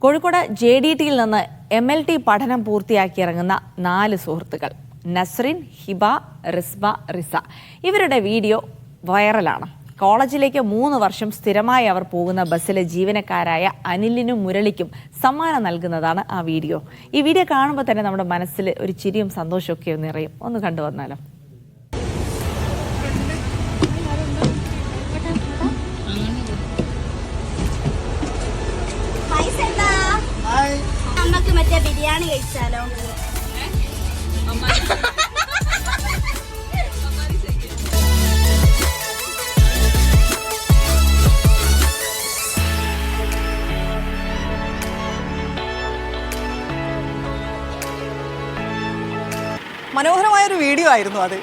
കോഴിക്കോട് JDTയിൽ നിന്ന് MLT പഠനം പൂർത്തിയാക്കിയിറങ്ങുന്ന 4 സുഹൃത്തുക്കൾ നസ്രിൻ, ഹിബ, റിസ്ബ, റിസ. ഇവരുടെ വീഡിയോ വൈറലാണ്. കോളേജിലേക്ക് 3 വർഷം സ്ഥിരമായി അവർ പോകുന്ന ബസ്സിലെ ജീവനക്കാരായ അനിലിനും മുരളിക്കും സമ്മാനം നൽകുന്നതാണ് ആ വീഡിയോ. ഈ വീഡിയോ കാണുമ്പോൾ തന്നെ നമ്മുടെ മനസ്സിൽ ഒരു ചിരിയും സന്തോഷമൊക്കെ നിറയും. ഒന്ന് കണ്ടുവന്നാലോ. നമുക്ക് മറ്റേ ബിരിയാണി കഴിച്ചാലോ? മനോഹരമായൊരു വീഡിയോ ആയിരുന്നു അത്.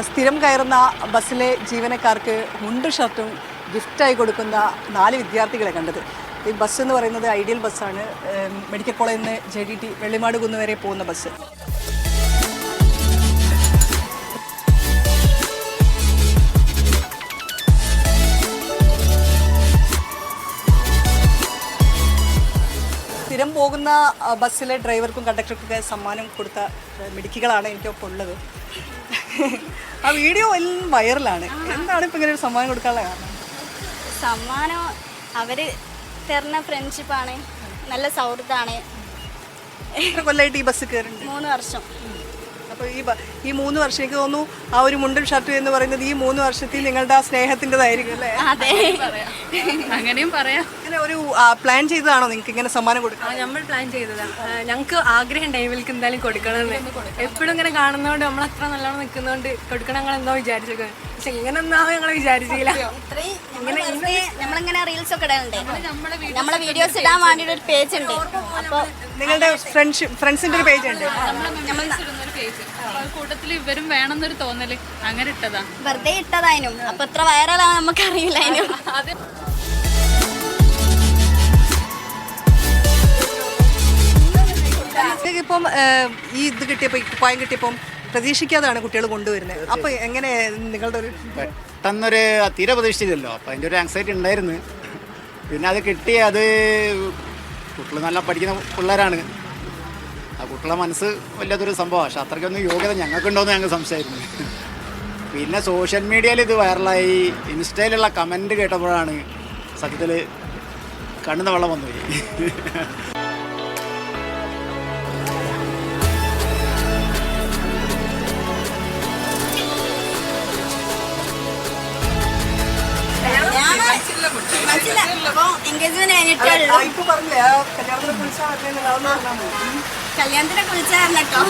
സ്ഥിരം കയറുന്ന ബസ്സിലെ ജീവനക്കാർക്ക് മുണ്ടും ഷർട്ടും ഗിഫ്റ്റായി കൊടുക്കുന്ന 4 വിദ്യാർത്ഥികളെ കണ്ടത്. ഈ ബസ് എന്ന് പറയുന്നത് ഐഡിയൽ ബസ്സാണ്. മെഡിക്കൽ കോളേജിൽ നിന്ന് JDT വെള്ളിമാട് കുന്ന് വരെ പോകുന്ന ബസ്. സ്ഥിരം പോകുന്ന ബസ്സിലെ ഡ്രൈവർക്കും കണ്ടക്ടർക്കൊക്കെ സമ്മാനം കൊടുത്ത മിടുക്കികളാണ് എനിക്കൊപ്പം ഉള്ളത്. ആ വീഡിയോ എല്ലാം വൈറലാണ്. എന്താണ് ഇപ്പം ഇങ്ങനെ ഒരു സമ്മാനം കൊടുക്കാനുള്ള കാരണം? സമ്മാനം അവർ തരുന്ന ഫ്രണ്ട്ഷിപ്പാണ്, നല്ല സൗഹൃദമാണ്. എത്ര കൊല്ലമായിട്ട് ഈ ബസ് കയറുന്നുണ്ട്? 3 വർഷം. അപ്പോൾ ഈ 3 വർഷം എനിക്ക് തോന്നുന്നു ആ ഒരു മുണ്ടും ഷർട്ടും എന്ന് പറയുന്നത് ഈ 3 വർഷത്തിൽ നിങ്ങളുടെ ആ സ്നേഹത്തിൻ്റെതായിരിക്കും അല്ലേ? അതെ, അങ്ങനെയും പറയാം. ഇങ്ങനെ ഒരു പ്ലാൻ ചെയ്തതാണോ നിങ്ങൾക്ക് ഇങ്ങനെ സമ്മാനം കൊടുക്കുക? നമ്മൾ പ്ലാൻ ചെയ്തതാണ്. ഞങ്ങൾക്ക് ആഗ്രഹം ടൈമിലേക്ക് എന്തായാലും കൊടുക്കണമെന്ന്. എപ്പോഴും ഇങ്ങനെ കാണുന്നതുകൊണ്ട് നമ്മൾ അത്ര നല്ലോണം നിൽക്കുന്നതുകൊണ്ട് കൊടുക്കണം ഞങ്ങൾ എന്തോ വിചാരിച്ചേക്കാം. പക്ഷെ ഇങ്ങനെ ഒന്നാവും ഞങ്ങൾ വിചാരിച്ചില്ല. നമ്മളിങ്ങനെ റീൽസ് ഒക്കെ ഇടാനുണ്ട്, നമ്മളെ വീഡിയോസ് ഇടാൻ വേണ്ടിയിട്ട് ഒരു പേജ് ഉണ്ട്. അപ്പോൾ നിങ്ങളുടെ ഫ്രണ്ട്സിന്റെ ഒരു പേജ് ഉണ്ട്. കൂട്ടത്തിൽ ഇവരും വേണമെന്നൊരു തോന്നല് അങ്ങനെ ഇട്ടതാ, വെറുതെ ഇട്ടതായിരുന്നു. അപ്പൊ എത്ര വൈറലാണ് നമുക്ക് അറിയില്ല. ഇപ്പം ഈ ഇത് കിട്ടിയപ്പോൾ ഈ കുപ്പായം കിട്ടിയപ്പം പ്രതീക്ഷിക്കാതാണ് കുട്ടികൾ കൊണ്ടുവരുന്നത്. അപ്പോൾ എങ്ങനെ നിങ്ങളുടെ ഒരു പെട്ടെന്നൊരു തീരെ പ്രതീക്ഷിച്ചില്ലല്ലോ. അപ്പോൾ അതിൻ്റെ ഒരു ആങ്സൈറ്റി ഉണ്ടായിരുന്നു. പിന്നെ അത് കിട്ടി. അത് കുട്ടികൾ നല്ല പഠിക്കുന്ന പിള്ളേരാണ്. ആ കുട്ടികളുടെ മനസ്സ് വല്ലാത്തൊരു സംഭവമാണ്. പക്ഷെ അത്രയ്ക്കൊന്നും യോഗ്യത ഞങ്ങൾക്കുണ്ടോയെന്ന് ഞങ്ങൾക്ക് സംശയമായിരുന്നു. പിന്നെ സോഷ്യൽ മീഡിയയിൽ ഇത് വൈറലായി. ഇൻസ്റ്റയിലുള്ള കമൻറ്റ് കേട്ടപ്പോഴാണ് സത്യത്തിൽ കണ്ണുന്ന വെള്ളം വന്നുപോയി. കല്യാണത്തിനെ കുളിച്ചായിരുന്നു കേട്ടോ.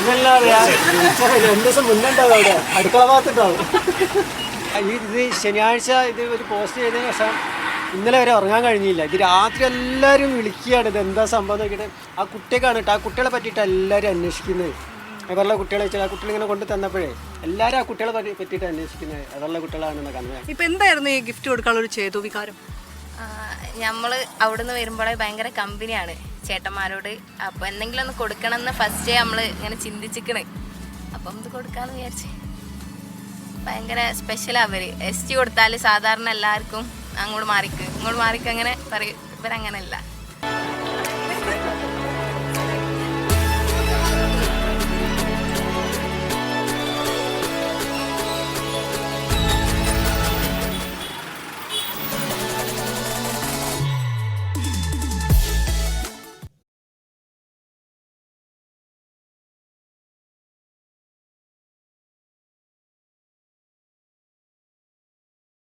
ഇത് ശനിയാഴ്ച ഇത് ഒരു പോസ്റ്റ് ചെയ്തതിന് ശേഷം ഇന്നലെ വരെ ഉറങ്ങാൻ കഴിഞ്ഞില്ല. ഇത് രാത്രി എല്ലാവരും വിളിക്കുകയാണ് ഇത് എന്താ സംഭവം നോക്കിയിട്ട്. ആ കുട്ടിയൊക്കെയാണ് കേട്ടോ, ആ കുട്ടികളെ പറ്റിയിട്ട് എല്ലാവരും അന്വേഷിക്കുന്നത്. അവരുടെ കുട്ടികളെ വെച്ചാൽ ആ കുട്ടികൾ ഇങ്ങനെ കൊണ്ട് തന്നപ്പോഴേ എല്ലാവരും ആ കുട്ടികളെ പറ്റിയിട്ട് അന്വേഷിക്കുന്നത് അവരുടെ കുട്ടികളാണെന്ന് കാണുന്നത്. ഇപ്പം എന്തായിരുന്നു ഈ ഗിഫ്റ്റ് കൊടുക്കാനുള്ള ഒരു ചേതോ വികാരം? നമ്മൾ അവിടുന്ന് വരുമ്പോഴേ ഭയങ്കര കമ്പനിയാണ് ചേട്ടന്മാരോട്. അപ്പോൾ എന്തെങ്കിലും ഒന്ന് കൊടുക്കണമെന്ന് ഫസ്റ്റേ നമ്മൾ ഇങ്ങനെ ചിന്തിച്ചിക്കണ്. അപ്പം ഇത് കൊടുക്കാമെന്ന് വിചാരിച്ച്. ഭയങ്കര സ്പെഷ്യലാണ് അവർ. ST കൊടുത്താൽ സാധാരണ എല്ലാവർക്കും അങ്ങോട്ട് മാറിക്ക് അങ്ങനെ പറയും. ഇവരങ്ങനെയല്ല.